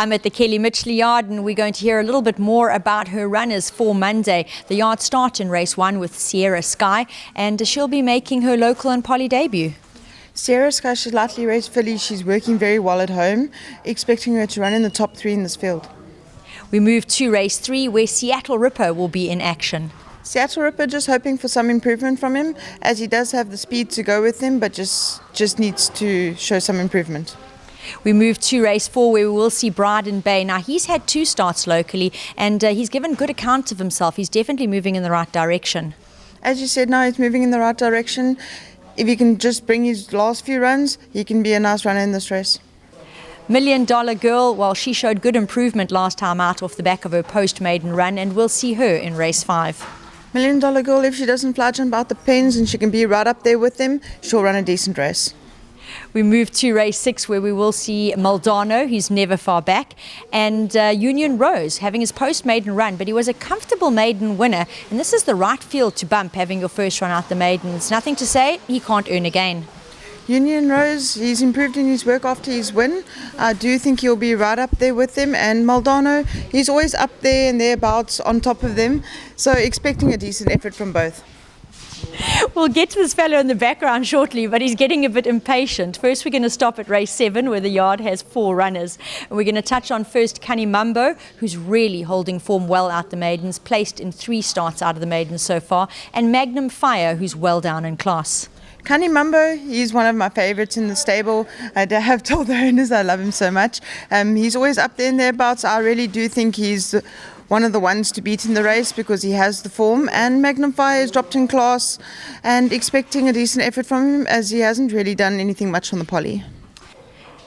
I'm at the MITCHLEY yard and we're going to hear a little bit more about her runners for Monday. The yard starts in race 1 with Sierra Sky, and she'll be making her local and poly debut. Sierra Sky, she's lightly raced filly. She's working very well at home, expecting her to run in the top 3 in this field. We move to race 3 where Seattle Ripper will be in action. Seattle Ripper just hoping for some improvement from him, as he does have the speed to go with him, but just needs to show some improvement. We move to race 4 where we will see Bryden Bay. Now he's had 2 starts locally and he's given good account of himself. He's definitely moving in the right direction. As you said, now he's moving in the right direction. If he can just bring his last few runs, he can be a nice runner in this race. $1 Million Girl, well, she showed good improvement last time out off the back of her post-maiden run, and we'll see her in race 5. $1 Million Girl, if she doesn't fly jump out the pens and she can be right up there with them, she'll run a decent race. We move to race 6 where we will see Maldano, who's never far back, and Union Rose having his post-maiden run, but he was a comfortable maiden winner, and this is the right field to bump, having your first run out the maidens. Nothing to say, he can't earn again. Union Rose, he's improved in his work after his win. I do think he'll be right up there with them, and Maldano, he's always up there and thereabouts on top of them, so expecting a decent effort from both. We'll get to this fellow in the background shortly, but he's getting a bit impatient. First, we're going to stop at race 7, where the yard has 4 runners. And we're going to touch on first Kanimambo, who's really holding form well out the maidens, placed in 3 starts out of the maidens so far, and Magnum Fire, who's well down in class. Kanimambo, he's one of my favourites in the stable. I have told the owners I love him so much. He's always up there and thereabouts. I really do think he's one of the ones to beat in the race because he has the form, and Magnum Fire has dropped in class and expecting a decent effort from him, as he hasn't really done anything much on the poly.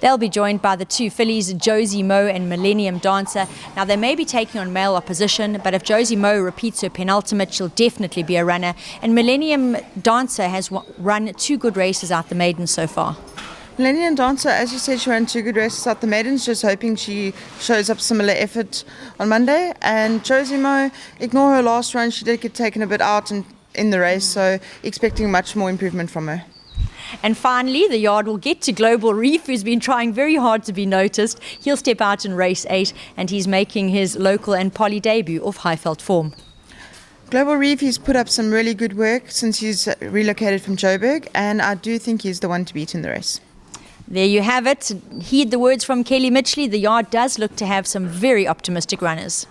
They'll be joined by the 2 fillies, Josie Mo and Millennium Dancer. Now they may be taking on male opposition, but if Josie Mo repeats her penultimate, she'll definitely be a runner, and Millennium Dancer has run 2 good races out the maidens so far. Millennium Dancer, as you said, she ran 2 good races out the maidens, just hoping she shows up similar effort on Monday. And Josie Mo, ignore her last run, she did get taken a bit out in the race, so expecting much more improvement from her. And finally, the yard will get to Global Reef, who's been trying very hard to be noticed. He'll step out in race 8, and he's making his local and poly debut of Highveld form. Global Reef, he's put up some really good work since he's relocated from Joburg, and I do think he's the one to beat in the race. There you have it. Heed the words from Kelly Mitchley. The yard does look to have some very optimistic runners.